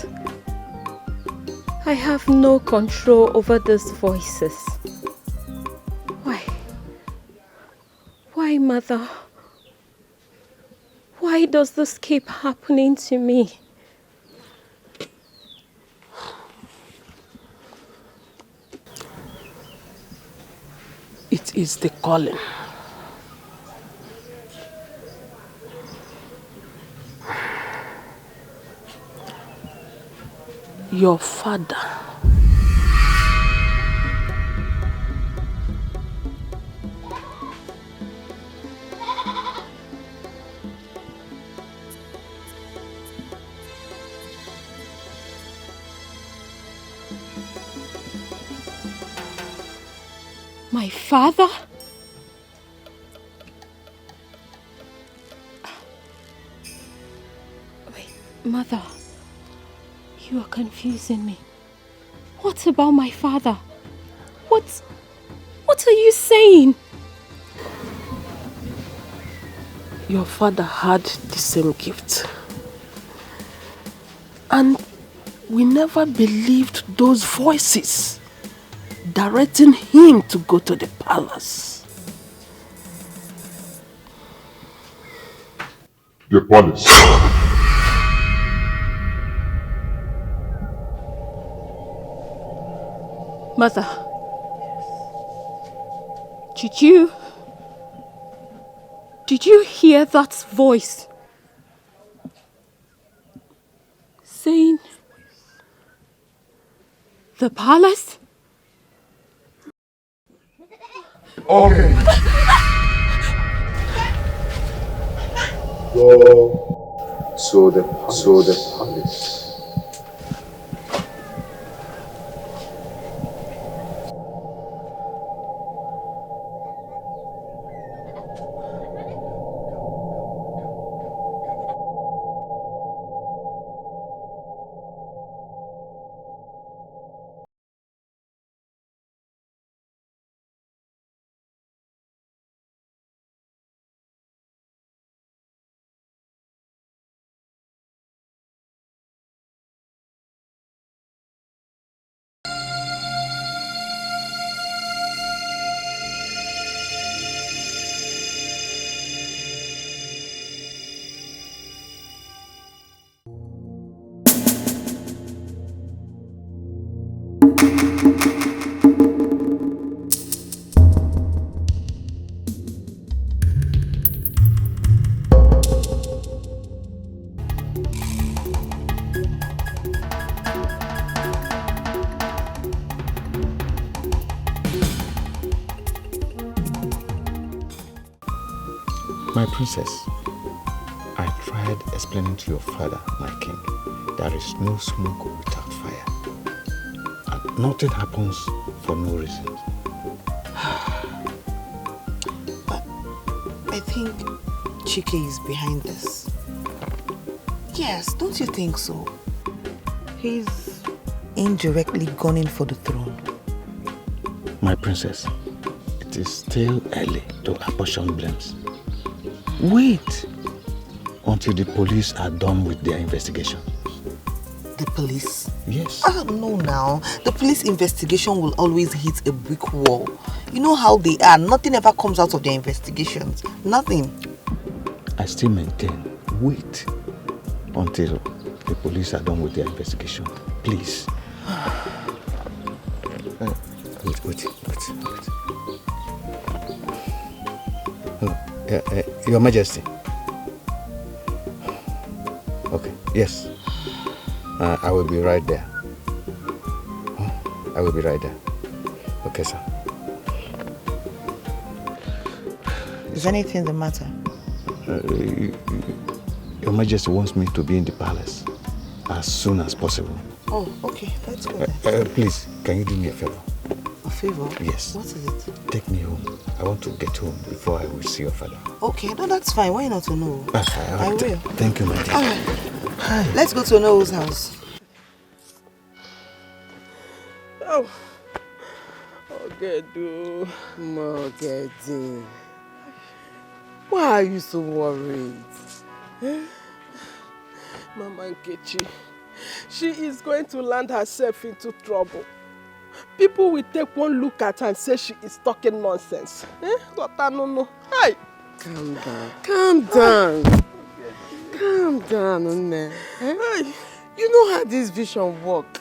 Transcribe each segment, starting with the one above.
voice. I have no control over these voices. Why? Why, Mother? Why does this keep happening to me? It is the calling. Your father. My father? Wait, Mother, you are confusing me. What about my father? What are you saying? Your father had the same gift. And we never believed those voices directing him to go to the palace. The palace. Mother, did you hear that voice? Saying, the palace? Okay. Go to the palace. My princess, I tried explaining to your father, my king, there is no smoke without fire. And nothing happens for no reason. But I think Chiki is behind this. Yes, don't you think so? He's indirectly gunning for the throne. My princess, it is still early to apportion blames. Wait until the police are done with their investigation. The police? Yes. No now. The police investigation will always hit a brick wall. You know how they are. Nothing ever comes out of their investigations. Nothing. I still maintain, wait until the police are done with their investigation. Please. Wait. Your Majesty. Okay, yes. I will be right there. I will be right there. Okay, sir. Is anything the matter? Your Majesty wants me to be in the palace as soon as possible. Oh, okay. Let's go then. Please, can you do me a favor? A favor? Yes. What is it? Take me home. I want to get home before I will see your father. Okay, no, that's fine. Why not to know? I will. Thank you, my dear. All right. Hi. Let's go to Noah's house. Oh, Ogedu, Mogedi. Why are you so worried? Mama Nkechi, She is going to land herself into trouble. People will take one look at her and say she is talking nonsense. No. Hi. Calm down. Calm down. Calm down, Nne. You know how this vision works.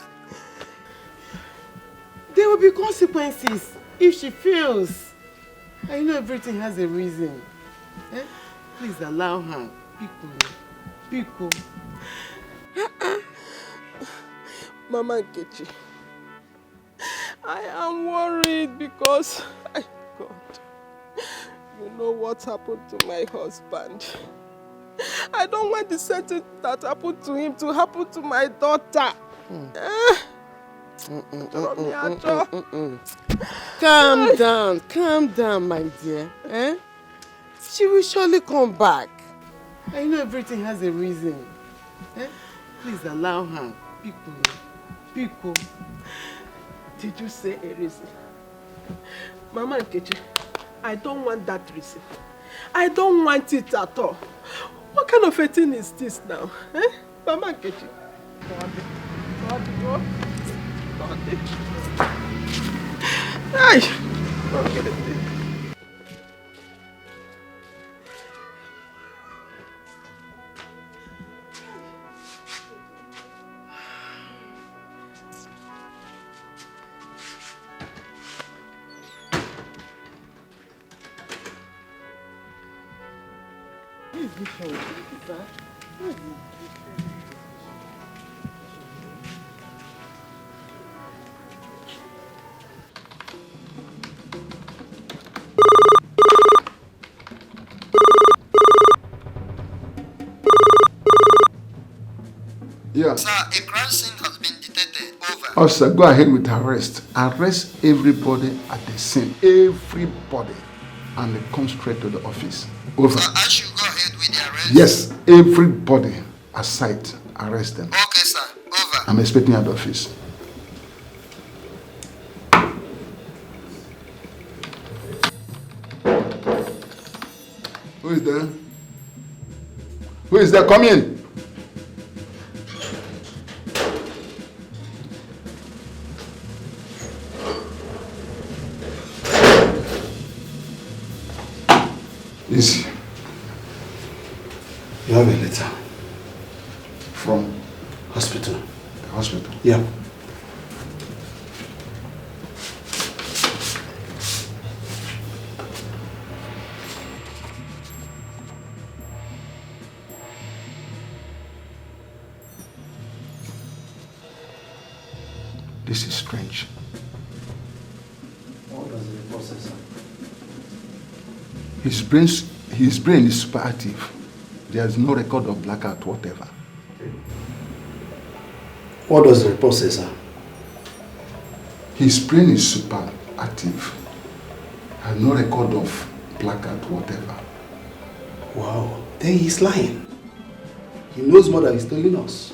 There will be consequences if she fails. I know everything has a reason. Please allow her. Pico. Mama Nkechi, I am worried because, God, you know what happened to my husband. I don't want the same thing that happened to him to happen to my daughter. Calm down, my dear. She will surely come back. I know everything has a reason. Please allow her. Pico. Did you say a reason? Mama Nkechi, I don't want that reason. I don't want it at all. What kind of a thing is this now? Mama Nkechi. God. Yeah. Sir, a crime scene has been detected. Over. Officer, go ahead with arrest. Arrest everybody at the scene. Everybody. And come straight to the office. Over. Sir, I should go ahead with the arrest? Yes, everybody aside. Arrest them. Okay, sir. Over. I'm expecting at the office. Who is there? Who is there? Come in. Easy. You have a letter. From? Hospital. The hospital? Yeah. This is strange. What does the report say, sir? His brain is super active. There is no record of blackout, whatever. What does the report say, sir? His brain is super active. Has no record of blackout, whatever. Wow. Then he's lying. He knows more than he's telling us.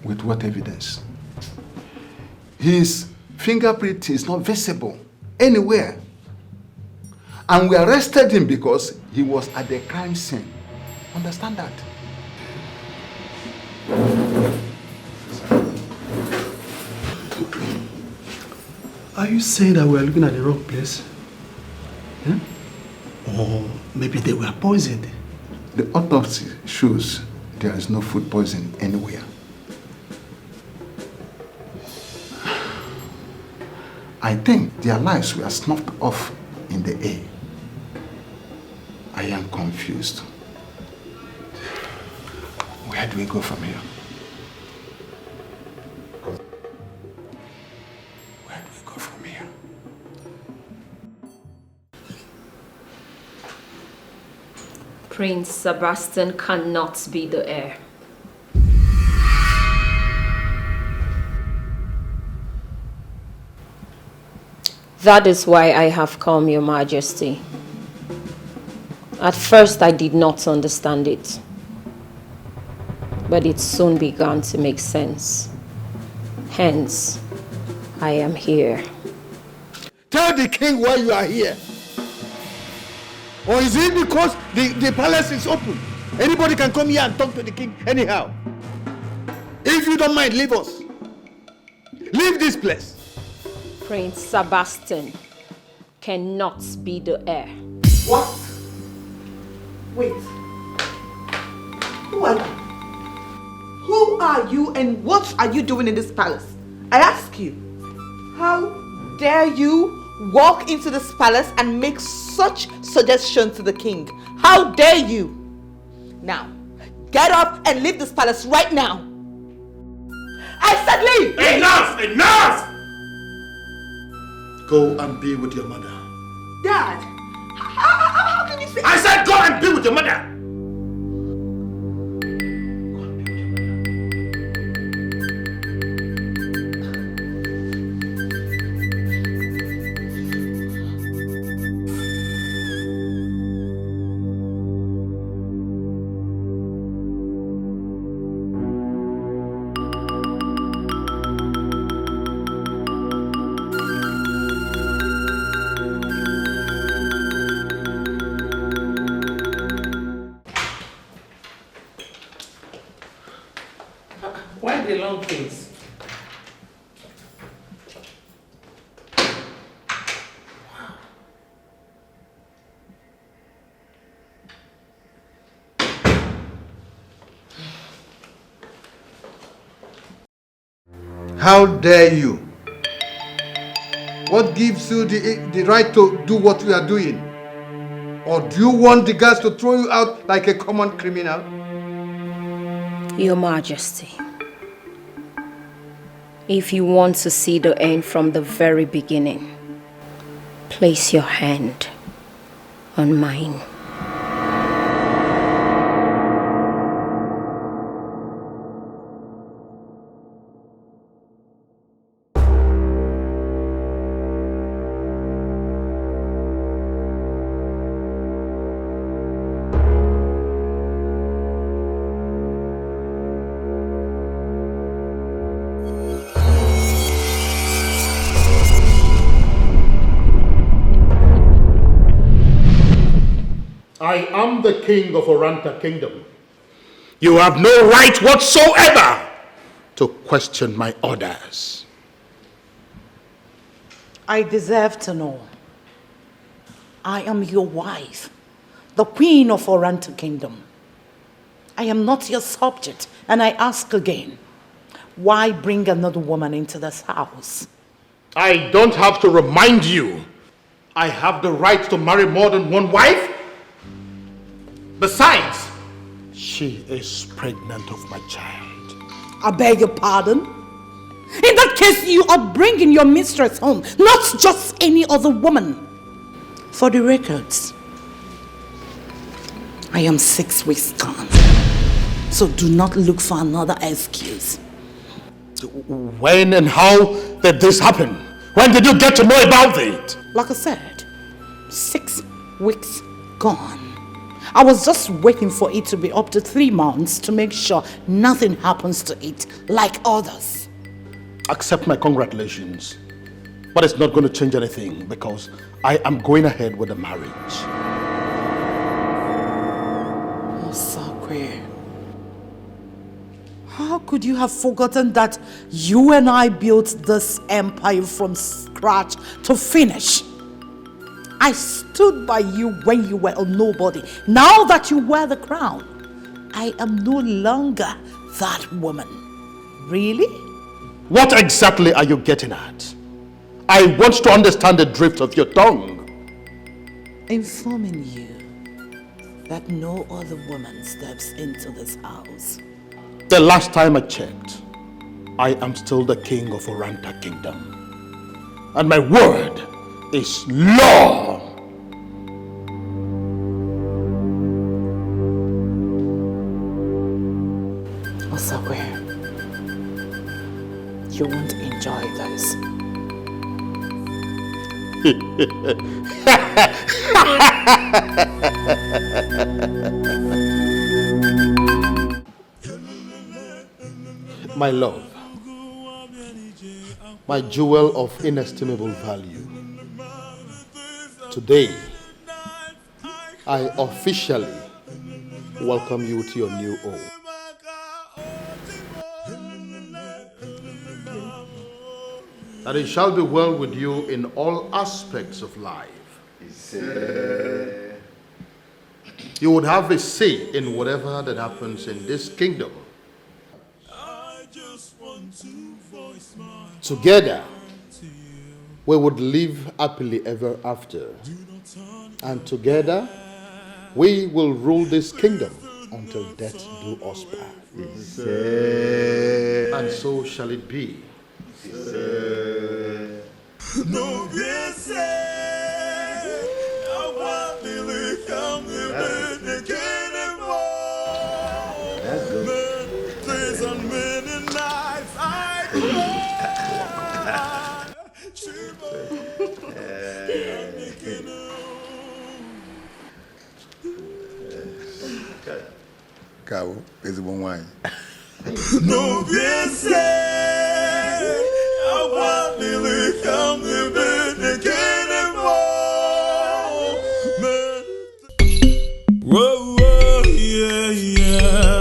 With what evidence? His fingerprint is not visible anywhere. And we arrested him because he was at the crime scene. Understand that? Are you saying that we are looking at the wrong place? Yeah? Or maybe they were poisoned? The autopsy shows there is no food poisoning anywhere. I think their lives were snuffed off in the air. I am confused. Where do we go from here? Where do we go from here? Prince Sebastian cannot be the heir. That is why I have come, Your Majesty. At first, I did not understand it, but it soon began to make sense. Hence, I am here. Tell the king why you are here. Or is it because the palace is open? Anybody can come here and talk to the king anyhow. If you don't mind, leave us. Leave this place. Prince Sebastian cannot be the heir. What? Wait. Who are you? Who are you and what are you doing in this palace? I ask you. How dare you walk into this palace and make such suggestions to the king? How dare you? Now, get up and leave this palace right now. I said leave! Enough! Enough! Go and be with your mother. Dad, how can you say... I said go and be with your mother! Why the long face? How dare you? What gives you the right to do what we are doing? Or do you want the guards to throw you out like a common criminal? Your Majesty, if you want to see the end from the very beginning, place your hand on mine. I am the king of Oranta Kingdom. You have no right whatsoever to question my orders. I deserve to know. I am your wife, the queen of Oranta Kingdom. I am not your subject, and I ask again, why bring another woman into this house? I don't have to remind you. I have the right to marry more than one wife. Besides, she is pregnant of my child. I beg your pardon? In that case, you are bringing your mistress home, not just any other woman. For the records, I am 6 weeks gone, so do not look for another excuse. When and how did this happen? When did you get to know about it? Like I said, 6 weeks gone. I was just waiting for it to be up to 3 months to make sure nothing happens to it like others. Accept my congratulations. But it's not going to change anything because I am going ahead with the marriage. Oh, Sacre. How could you have forgotten that you and I built this empire from scratch to finish? I stood by you when you were a nobody. Now that you wear the crown, I am no longer that woman. Really? What exactly are you getting at? I want to understand the drift of your tongue. Informing you that no other woman steps into this house. The last time I checked, I am still the king of Oranta Kingdom. And my word is law. Osakwe, you won't enjoy this. My love, my jewel of inestimable value. Today, I officially welcome you to your new home. that it shall be well with you in all aspects of life. You would have a say in whatever that happens in this kingdom. Together, we would live happily ever after. And together, we will rule this kingdom until death do us part. And so shall it be. Cabo, ezigbo nwanyị. No piense, agua dile cambie me queremos. Whoa, whoa, yeah, yeah.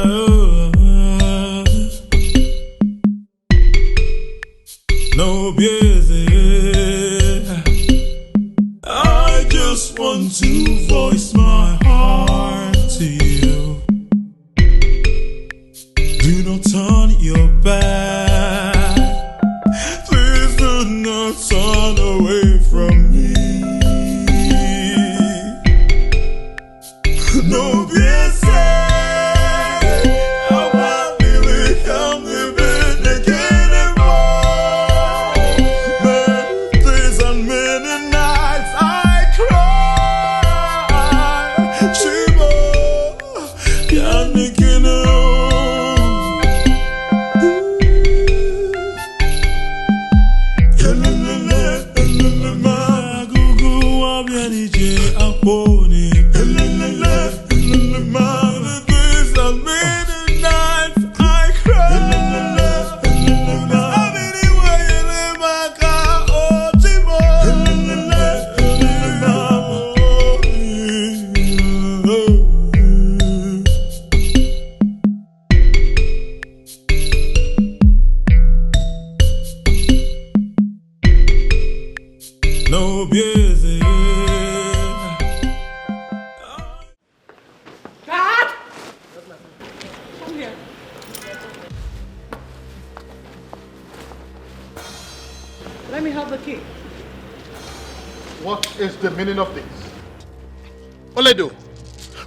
No piense, I just want to voice my heart to you. Do not turn your back. Please do not turn away from me. No piense, agua dile cambie me queremos. Many days and many nights I cry. Chibo, can't make it know. No busy. Dad! Come here. Let me have the key. What is the meaning of this? Oledo,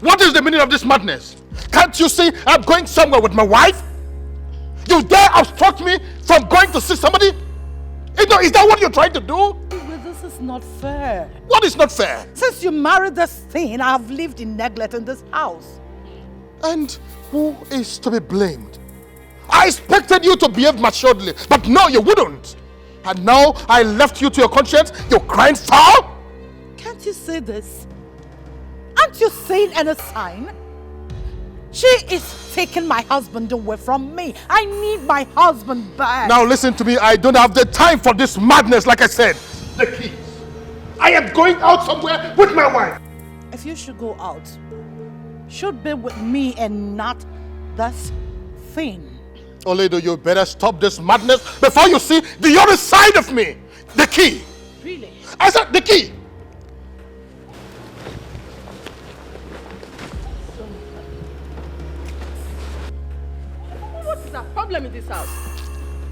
what is the meaning of this madness? Can't you see I'm going somewhere with my wife? You dare obstruct me from going to see somebody? Is that what you're trying to do? This is not fair. What is not fair? Since you married this thing, I have lived in neglect in this house. And who is to be blamed? I expected you to behave maturely, but no, you wouldn't. And now I left you to your conscience, you're crying foul? Can't you see this? Aren't you seeing any sign? She is taking my husband away from me. I need my husband back. Now listen to me, I don't have the time for this madness, like I said. The keys. I am going out somewhere with my wife. If you should go out, should be with me and not this thing. Oledo, you better stop this madness before you see the other side of me. The key. Really? I said the key. What is the problem in this house?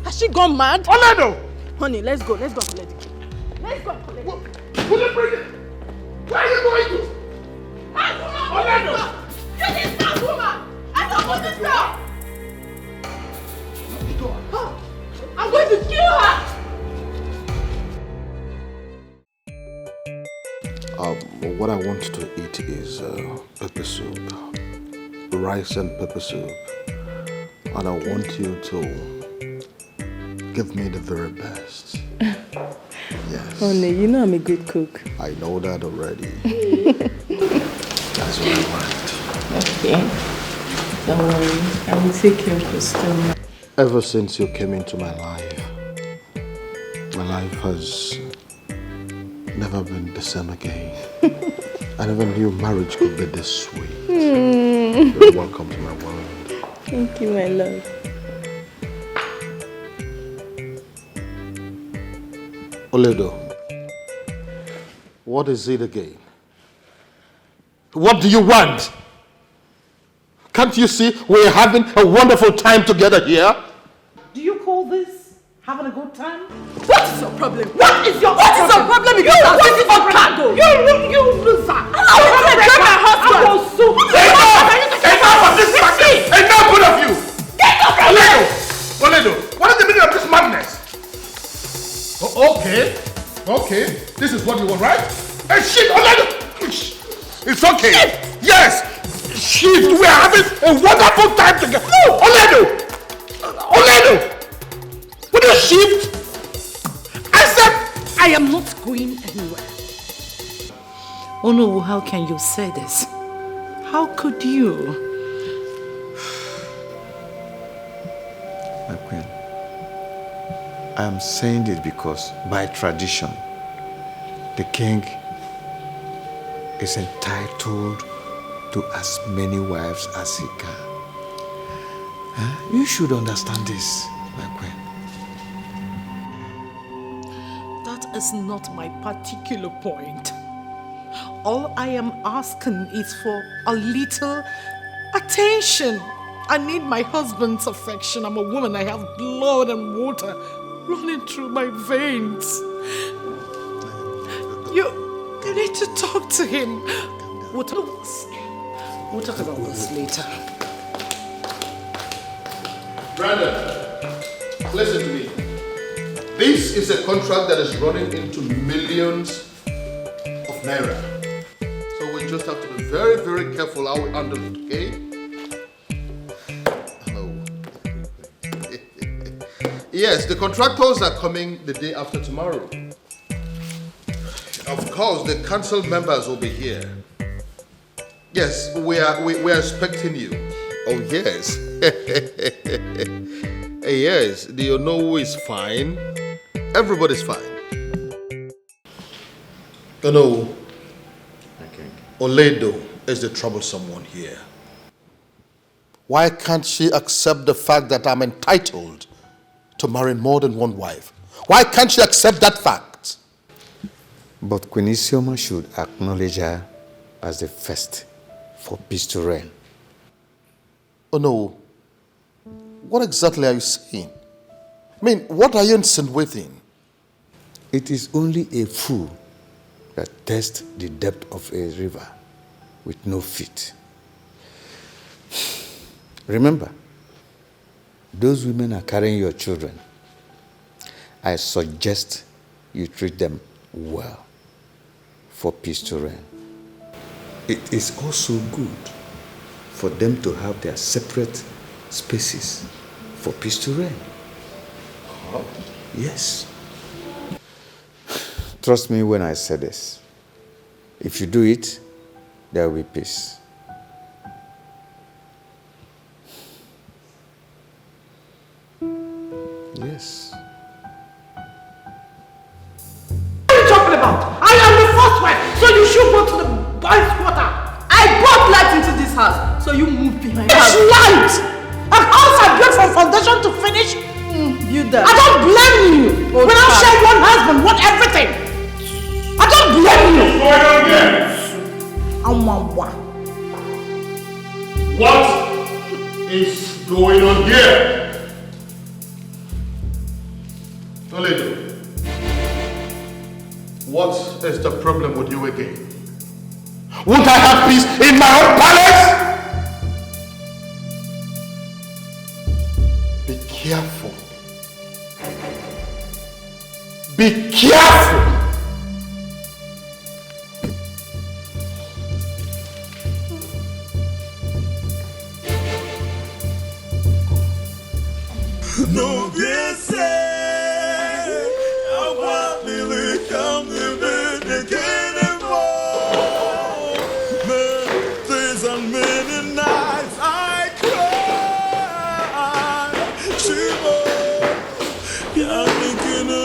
Has she gone mad? Oledo! Honey, let's go and collect the key. Let's go and collect the key. Will you bring it? Where are you going to? Orlando! Get this house, woman! I don't want this door! I'm going to kill her! What I want to eat is pepper soup. Rice and pepper soup. And I want you to give me the very best. Yes. Honey, you know I'm a good cook. I know that already. That's what I want. Okay. Don't worry. I will take care of your stomach. Ever since you came into my life has never been the same again. I never knew marriage could be this sweet. You're welcome to my world. Thank you, my love. Oledo, what is it again? What do you want? Can't you see we're having a wonderful time together here? Do you call this having a good time? What is your problem? What is your What is your problem? You what is your cargo? You loser! I want to get my husband! I will sue! Enough of this madness! Enough, both of you! Get off my Oledo! Oledo, what is the meaning of this madness? Okay, this is what you want, right? Hey, shit, Oledo! It's okay. Yes! Shit, we're having a wonderful time together. No! Oledo! Would you shift? I said I am not going anywhere. Oh no, how can you say this? How could you? My queen, I am saying this because by tradition, the king is entitled to as many wives as he can. You should understand this, my queen. That is not my particular point. All I am asking is for a little attention. I need my husband's affection. I'm a woman. I have blood and water running through my veins. You need to talk to him. We'll talk about this later. Brandon, listen to me. This is a contract that is running into millions of naira. So we just have to be very, very careful how we handle it, okay? Yes, the contractors are coming the day after tomorrow. Of course, the council members will be here. Yes, we are expecting you. Oh, yes. Yes, the Onowu is fine. Everybody's fine. No, Oledo is the troublesome one here. Why can't she accept the fact that I'm entitled to marry more than one wife? Why can't she accept that fact? But Queen Isioma should acknowledge her as the first for peace to reign. Oh no. What exactly are you saying? I mean, what are you insinuating? It is only a fool that tests the depth of a river with no feet. Remember, those women are carrying your children. I suggest you treat them well for peace to reign. It is also good for them to have their separate spaces for peace to reign. Oh. Yes. Trust me when I say this. If you do it, there will be peace. Yes. What are you talking about? I am the first wife, so you should go to the boys' quarter. I brought light into this house, so you move behind It's light! A house I built from foundation to finish? You that. I don't blame you. Oh, when I share one husband, want everything. I don't blame you. What is going on here? Toledo, what is the problem with you again? Won't I have peace in my own palace? Be careful. Be careful. No piense, agua lili camde de queremos. Many days and many nights I cry. Shivo, yanikino.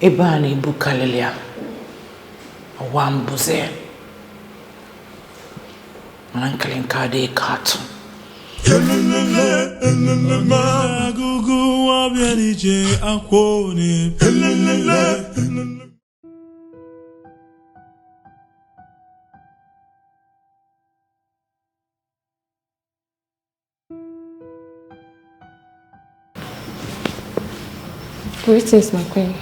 Ebani Bukalelia. Wambuze. Uncle Kade Kato. Greetings, my queen.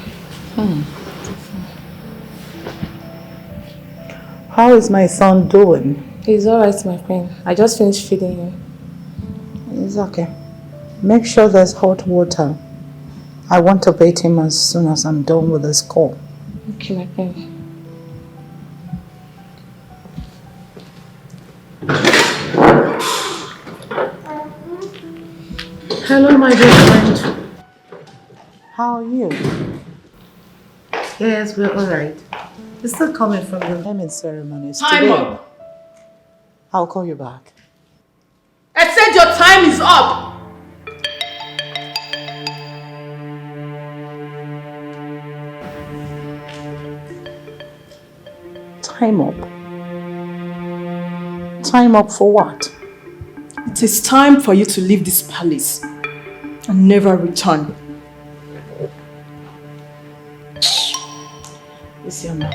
How is my son doing? He's alright, my queen. I just finished feeding him. It's okay. Make sure there's hot water. I want to bathe him as soon as I'm done with this call. Okay, my queen. Hello, my dear friend. How are you? Yes, we're alright. We're still coming from the naming ceremonies Time today. up. I'll call you back. I said your time is up. Time up? Time up for what? It is time for you to leave this palace and never return. Is your mouth?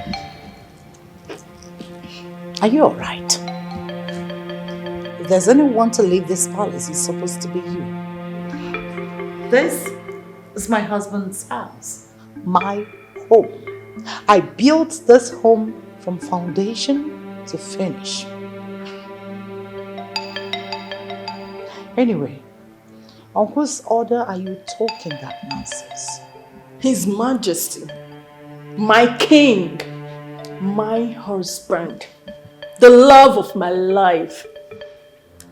Are you alright? If there's anyone to leave this palace, it's supposed to be you. This is my husband's house, my home. I built this home from foundation to finish. Anyway, on whose order are you talking that nonsense? His Majesty, my king, my husband, the love of my life,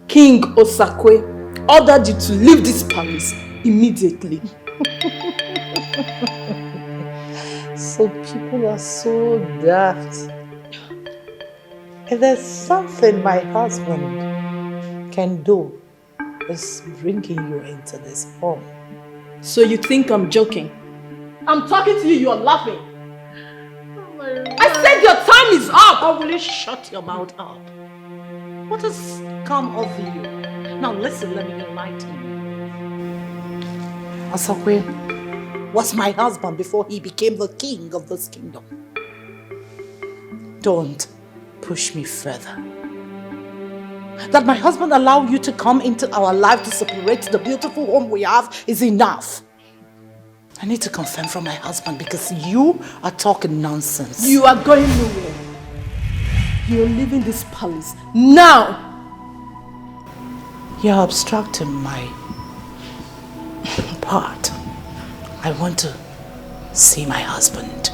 King Osakwe, ordered you to leave this palace immediately. So people are so daft. If there's something my husband can do, it's bringing you into this home. So you think I'm joking? I'm talking to you, you're laughing. I said your time is up! Or will you shut your mouth up? What has come over you? Now listen, let me enlighten you. Asakwe was my husband before he became the king of this kingdom. Don't push me further. That my husband allowed you to come into our life to separate the beautiful home we have is enough. I need to confirm from my husband because you are talking nonsense. You are going nowhere. You're leaving this palace now. You're obstructing my part. I want to see my husband.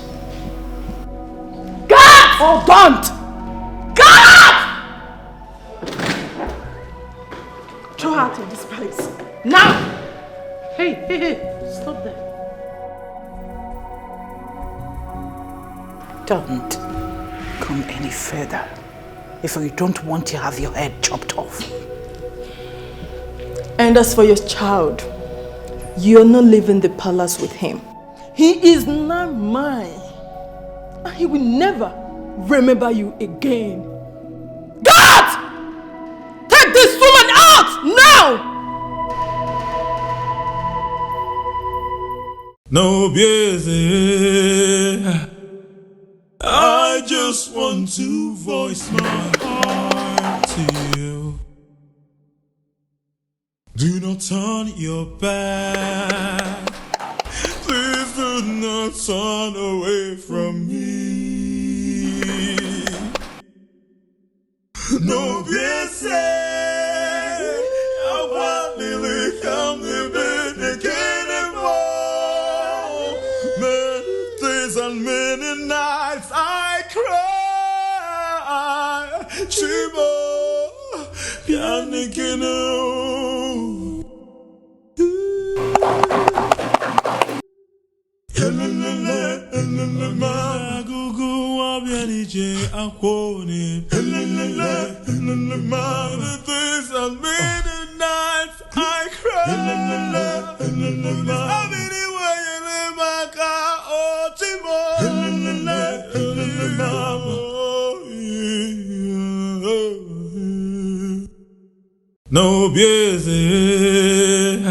God! Oh, don't! God! Throw her out of this palace. Now! Hey, stop there. Don't come any further if you don't want to have your head chopped off. And as for your child, you're not leaving the palace with him. He is now mine. And he will never remember you again. God! Take this woman out now! No busy. I just want to voice my heart to you. Do not turn your back. Please do not turn away from me. No busy. I want to come to be anymore. Many days and many nights I cry. Chibo, Pianikino. No busy.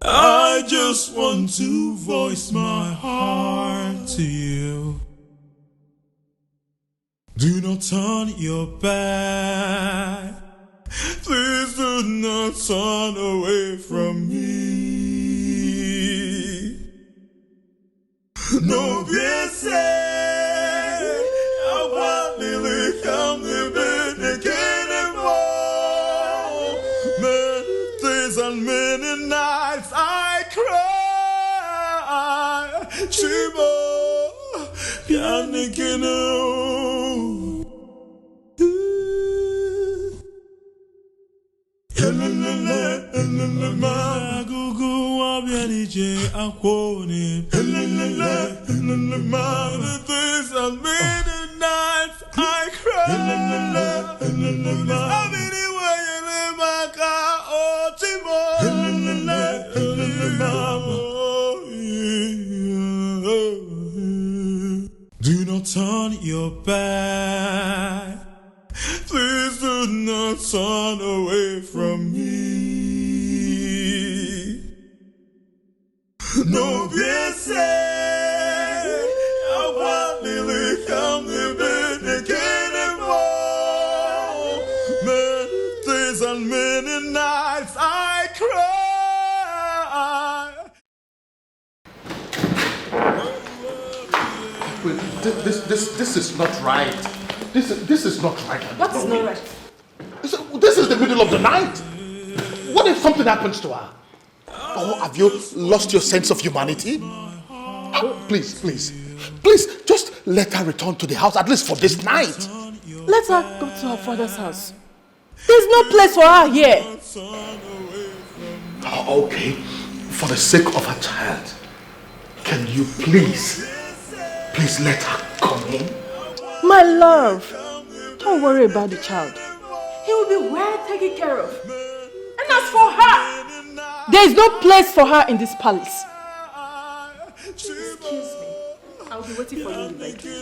I just want to voice my heart to you. Do not turn your back. Please do not turn away from me. No busy. I want to come to bed anymore. Many days and many nights I cry. Chibo, Pianikino. Magugu wabianije akwone. Many days and many nights I cry. Do not turn your back. Please do not turn away from me. No busy. I want to come to bed anymore. Many days and many nights I cry. Wait, this is not right. This is not right. What is not right? This is the middle of the night. What if something happens to her? Or have you lost your sense of humanity? Please, just let her return to the house, at least for this night. Let her go to her father's house. There's no place for her here. Okay, for the sake of her child, can you please let her come in? My love, don't worry about the child. He will be well taken care of. And as for her, there is no place for her in this palace. Excuse me. I'll be waiting for you in the bedroom.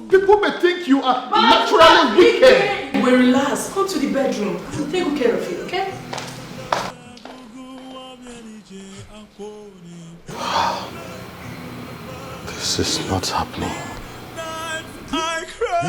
But people may think you are naturally wicked. Well, relax. Come to the bedroom. I'll take good care of you, okay? This is not happening. I cry.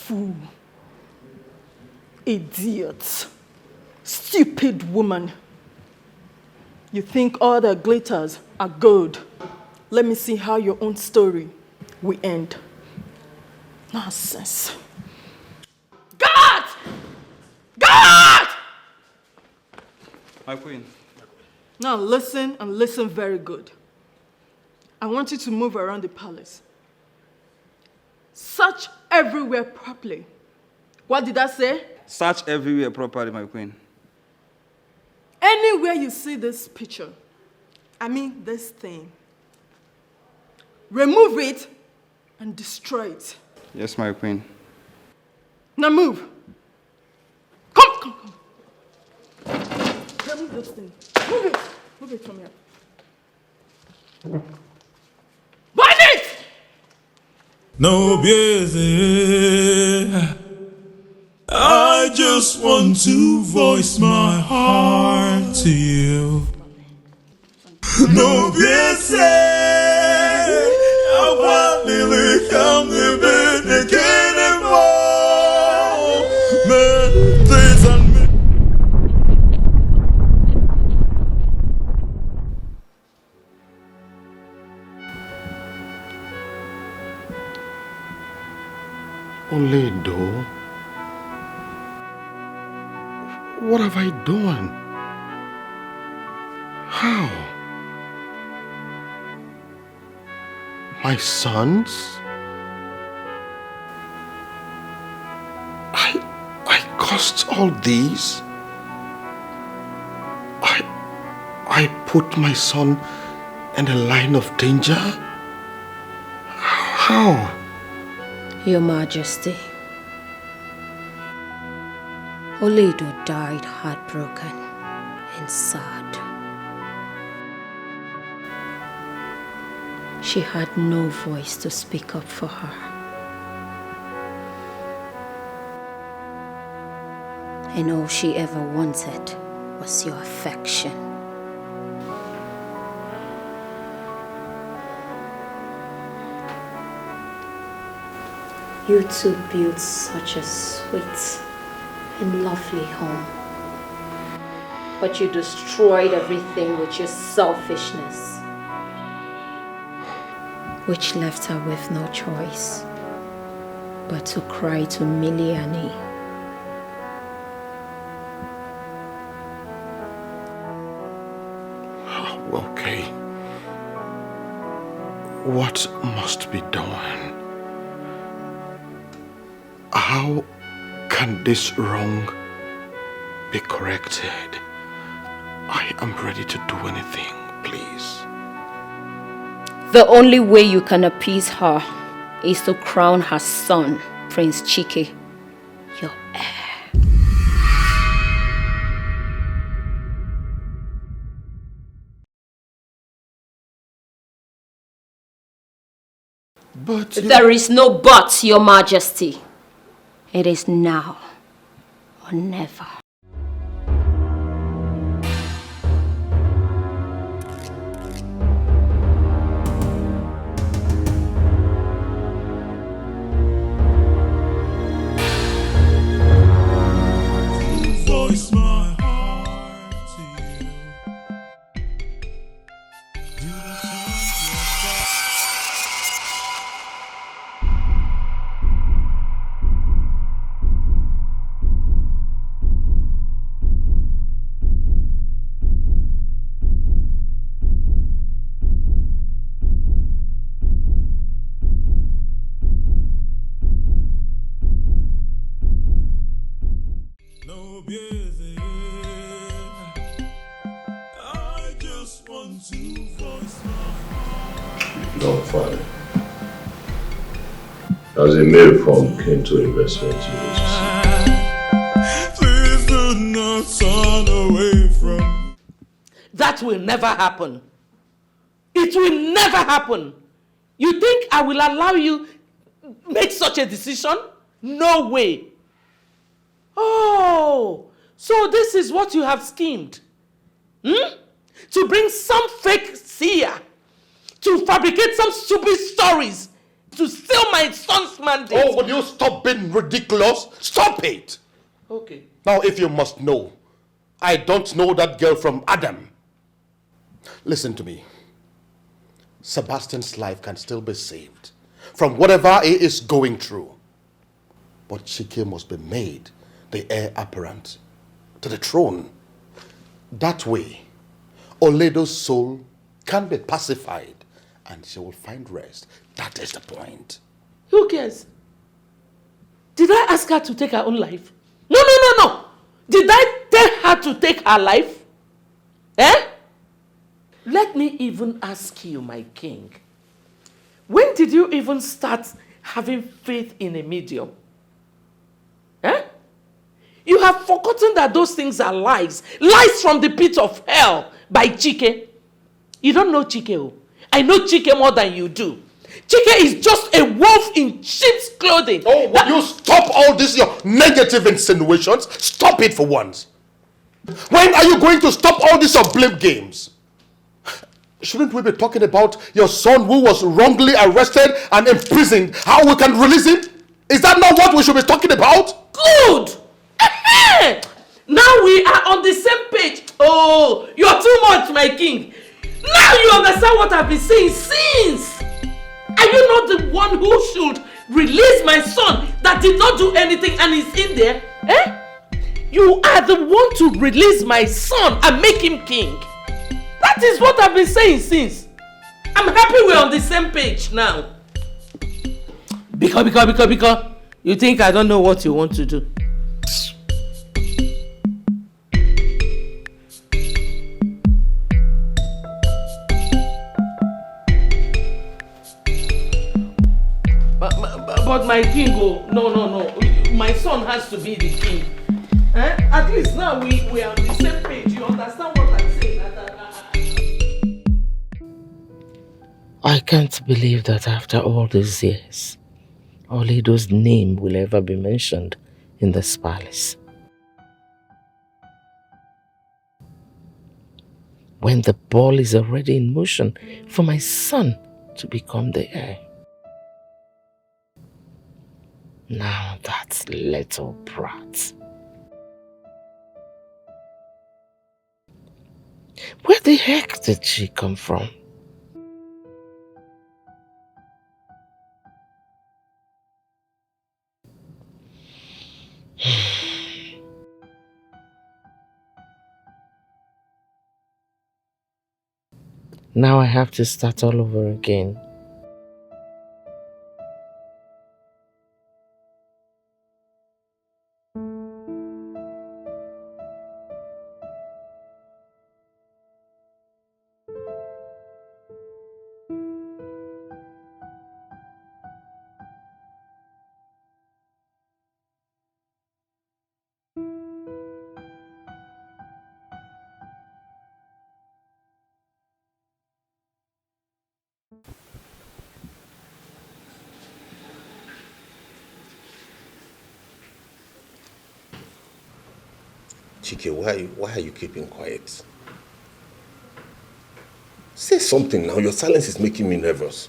Fool. Idiot. Stupid woman. You think all that glitters are gold. Let me see how your own story we end. Nonsense. God! God! My queen. Now listen, and listen very good. I want you to move around the palace. Search everywhere properly. What did I say? Search everywhere properly, my queen. Anywhere you see this picture, I mean this thing, remove it and destroy it. Yes, my queen. Now move. Come. Remove this thing. Move it. Move it from here. Burn it! No busy. I just want to voice my heart to you. No busy. I want to come to bed again and more. Man, please and me. Oledo, what have I done? How? My sons? I caused all these? I put my son in a line of danger? How? Your Majesty, Oledo died heartbroken and sad. She had no voice to speak up for her. And all she ever wanted was your affection. You two built such a sweet and lovely home. But you destroyed everything with your selfishness, which left her with no choice but to cry to Miliani. Okay. What must be done? How can this wrong be corrected? I am ready to do anything, please. The only way you can appease her is to crown her son, Prince Chiki, your heir. But there is no but, Your Majesty. It is now or never. Voice my heart to you. No busy. I just want to voice my heart. No, Father. As a mail from came to investment university. Please do not turn away from. That will never happen. It will never happen. You think I will allow you make such a decision? No way. Oh, so this is what you have schemed. To bring some fake seer, to fabricate some stupid stories, to steal my son's mandate. Oh, will you stop being ridiculous? Stop it! Okay. Now, if you must know, I don't know that girl from Adam. Listen to me. Sebastian's life can still be saved from whatever he is going through. But Chiki must be made the heir apparent to the throne. That way, Oledo's soul can be pacified and she will find rest. That is the point. Who cares? Did I ask her to take her own life? No. Did I tell her to take her life? Let me even ask you, my king. When did you even start having faith in a medium? You have forgotten that those things are lies. Lies from the pit of hell by Chiki. You don't know Chiki. Oh. I know Chiki more than you do. Chiki is just a wolf in sheep's clothing. Oh, will you stop all this, your negative insinuations? Stop it for once. When are you going to stop all these blame games? Shouldn't we be talking about your son who was wrongly arrested and imprisoned? How we can release him? Is that not what we should be talking about? Good! Now we are on the same page. Oh, you're too much, my king. Now you understand what I've been saying since. Are you not the one who should release my son that did not do anything and is in there? You are the one to release my son and make him king. That is what I've been saying since. I'm happy we're on the same page now. Because you think I don't know what you want to do. But my king, no. My son has to be the king. At least now we are on the same page. You understand what I'm saying? I can't believe that after all these years, Oledo's name will ever be mentioned in this palace. When the ball is already in motion for my son to become the heir. Now that little brat. Where the heck did she come from? Now I have to start all over again. Chiki, why are you keeping quiet? Say something now. Your silence is making me nervous.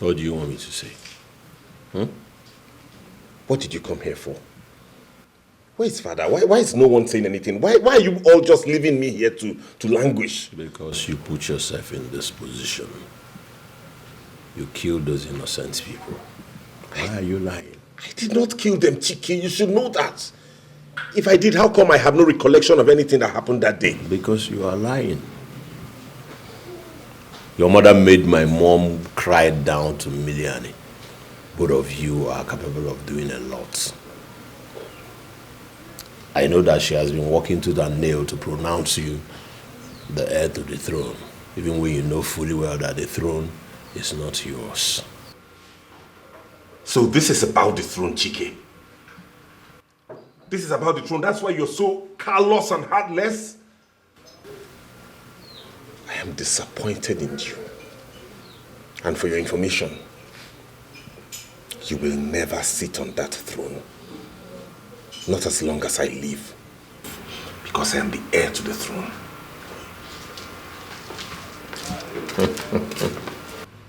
What do you want me to say? What did you come here for? Where is father? Why is no one saying anything? Why are you all just leaving me here to languish? Because you put yourself in this position. You killed those innocent people. Why are you lying? I did not kill them, Chiki. You should know that. If I did, how come I have no recollection of anything that happened that day? Because you are lying. Your mother made my mom cry down to Miliani. Both of you are capable of doing a lot. I know that she has been working to that nail to pronounce you the heir to the throne, even when you know fully well that the throne is not yours. So this is about the throne, Chiki. This is about the throne. That's why you're so callous and heartless. I am disappointed in you. And for your information, you will never sit on that throne. Not as long as I live. Because I am the heir to the throne.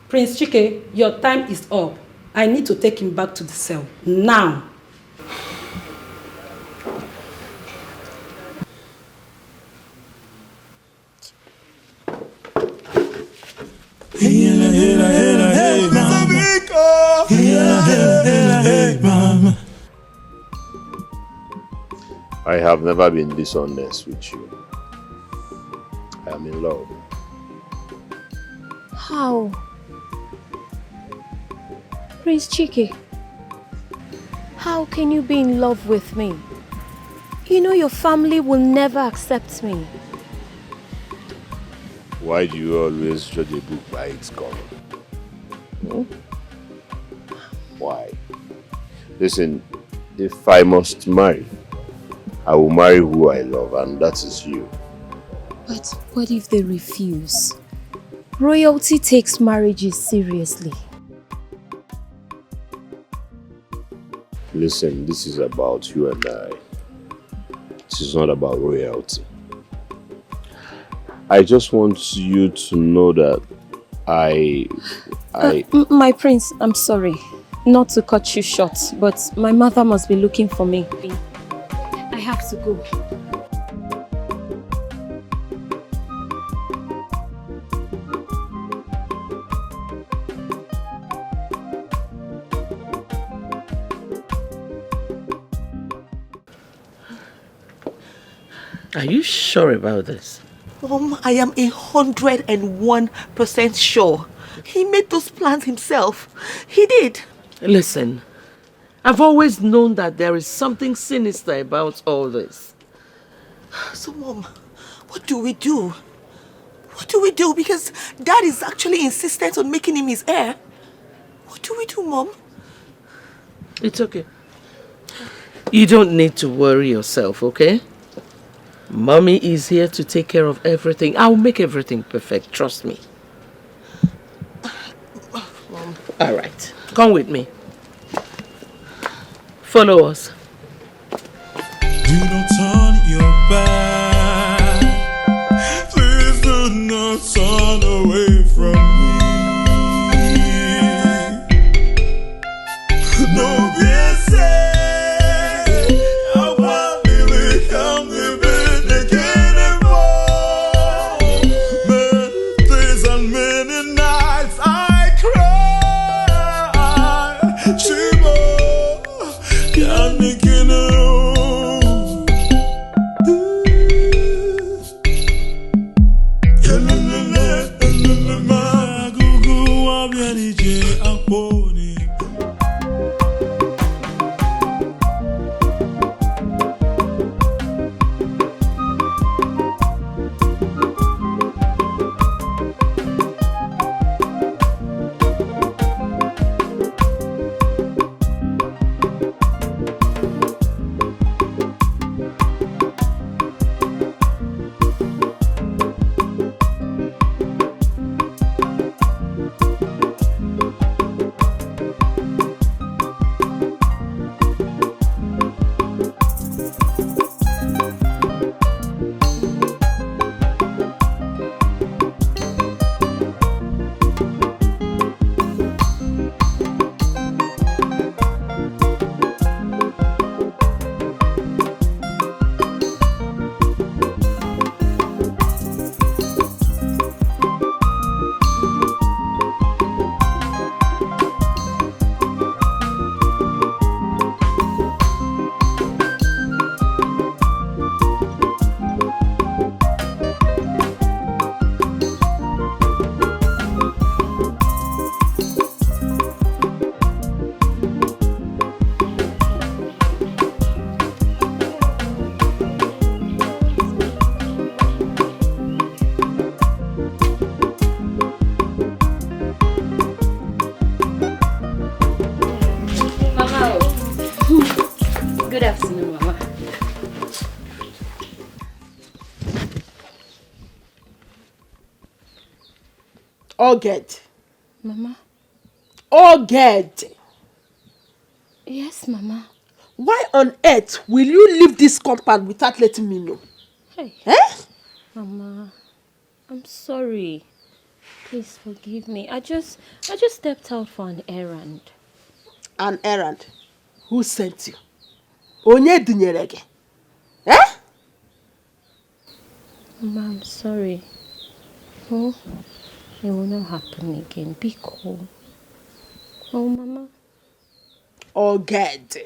Prince Chiki, your time is up. I need to take him back to the cell. Now. Hey, mama. I have never been dishonest with you. I am in love. How? Prince Chiki, how can you be in love with me? You know your family will never accept me. Why do you always judge a book by its cover? Why? Listen, if I must marry, I will marry who I love, and that is you. But what if they refuse? Royalty takes marriages seriously. Listen, this is about you and I. This is not about royalty. I just want you to know that my prince, I'm sorry. Not to cut you short, but my mother must be looking for me. I have to go. Are you sure about this? I am 101% sure. He made those plans himself. He did. Listen, I've always known that there is something sinister about all this. So, Mom, what do we do? What do we do? Because Dad is actually insistent on making him his heir. What do we do, Mom? It's okay. You don't need to worry yourself, okay? Mommy is here to take care of everything. I'll make everything perfect, trust me. Mom. All right, come with me. Follow us. Do not turn your back. Please do not turn away from me. No, yes, I'll probably come to bed again and more. Many days and many nights I cry. Shibo, can't make it Good afternoon, Mama. Oged. Mama? Oged. Yes, Mama. Why on earth will you leave this compound without letting me know? Hey. Eh? Mama, I'm sorry. Please forgive me. I just stepped out for an errand. An errand? Who sent you? Onye dunyere gị? Eh? Mama, I'm sorry. Oh, it will not happen again. Be cool. Oh, Mama. Oged.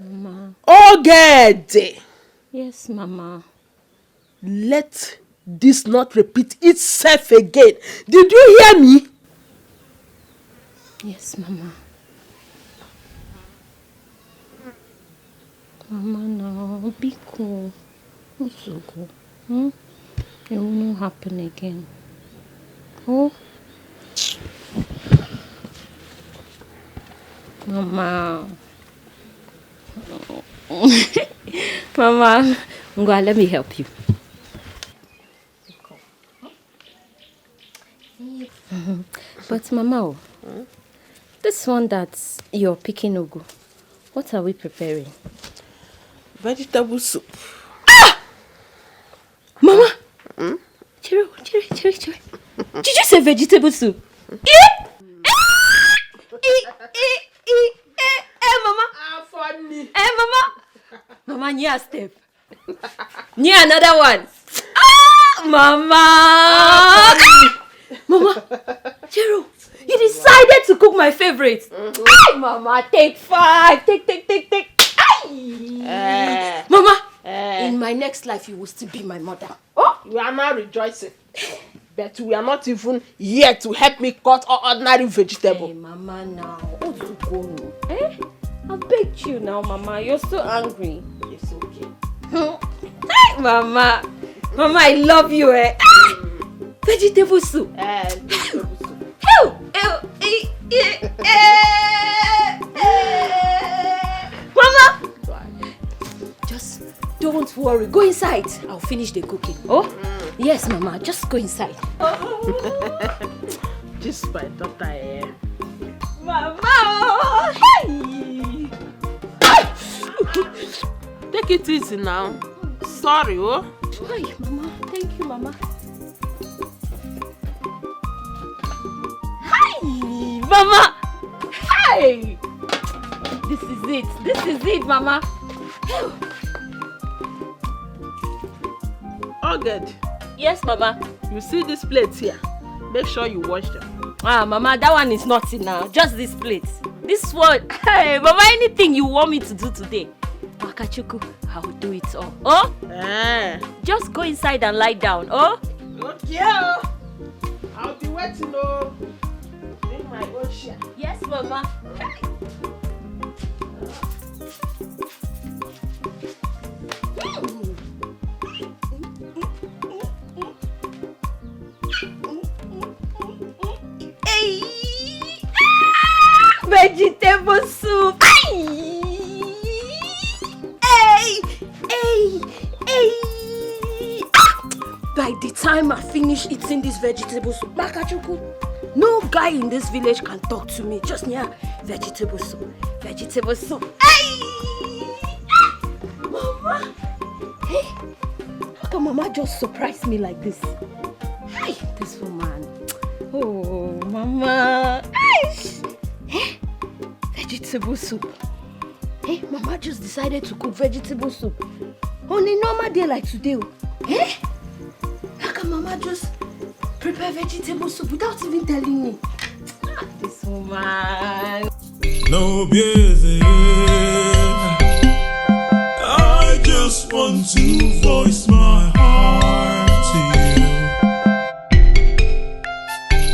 Mama. Oged! Yes, Mama. Let this not repeat itself again. Did you hear me? Yes, Mama. Mama, no, be cool. Wazico. It will not happen again. Oh? Mama. Mama, Ngwa, let me help you. But Mama, this one that you're picking ugu, what are we preparing? Vegetable soup. Mama! Chiro. Did you say vegetable soup? Mama! Funny. Mama! Mama, near step. Near another one. Mama! Mama! Chiro, you decided to cook my favorite. Mama, take 5. Take. Mama! In my next life, you will still be my mother. Oh, you are now rejoicing. But we are not even here to help me cut ordinary vegetable. Hey, Mama, now. Wazico. I begged you now, Mama. You're so angry. It's okay. Hey, Mama. Mama, I love you, Vegetable soup. Vegetable soup. Mama! Just don't worry. Go inside. I'll finish the cooking. Oh? Yes, Mama. Just go inside. Just my daughter, Mama! Hey! Take it easy now. Sorry, oh. Hi, Mama. Thank you, Mama. Hi, Mama. Hi. This is it, Mama. All good. Yes, Mama. You see these plates here? Make sure you wash them. Mama, that one is not enough. Just this plate. This one. Hey, Mama, anything you want me to do today, Akachuku, I will do it all. Oh? Just go inside and lie down. Oh? Okay. I'll be waiting, oh. In my own share. Yes, Mama. Vegetable soup. By the time I finish eating this vegetable soup, Makachuku, no guy in this village can talk to me. Just near vegetable soup. Vegetable soup. Mama! Hey! How can Mama just surprise me like this? Hey, this woman. Oh, Mama. Hey! Vegetable soup. Hey, Mama just decided to cook vegetable soup on a normal day like today. Hey! How can Mama just prepare vegetable soup without even telling me? This woman. No busy. I just want to voice my heart to you.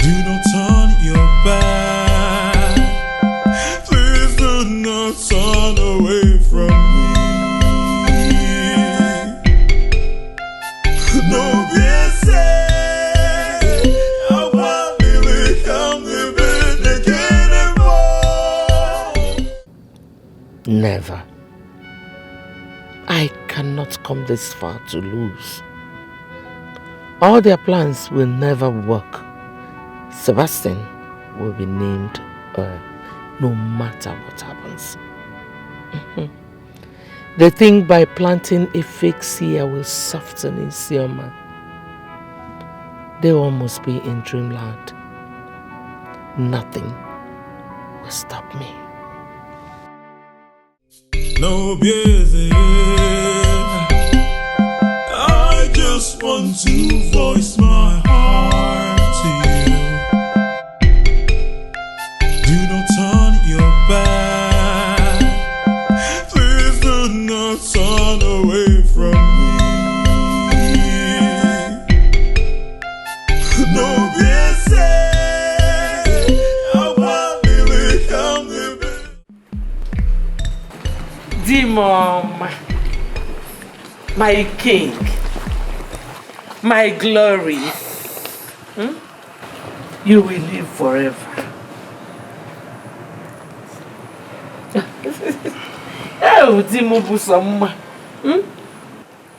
Do not turn your back. Please do not turn away from me. No busy. I'll probably come living again anymore. Never. I cannot come this far to lose. All their plans will never work. Sebastian will be named no matter what happens. They think by planting a fake seer will soften Isioma. They all must be in dreamland. Nothing will stop me. No busy. I just want to voice my heart to you. Do not turn your back. Please do not turn away from Mom, my king, my glory, you will live forever.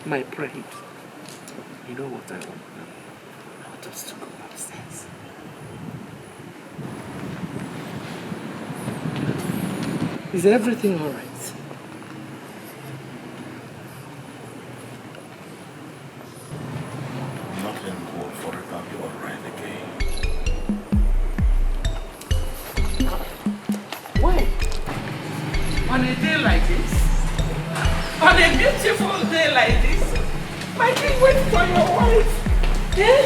My pride. You know what I want now? I want us to go upstairs. Is everything all right? Nothing will forever be all right again. Why? On a day like this? On a beautiful day like this? My king, wait for your wife. Eh?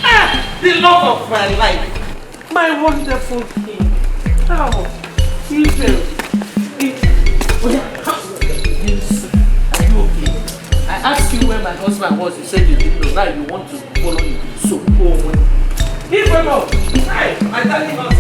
Ah, the love of my life. My wonderful king. Oh, you feel. Yes. Are you okay? I asked you where my husband was. You said you didn't know. Now you want to follow him. So, go away. Give him up. Hi, I tell him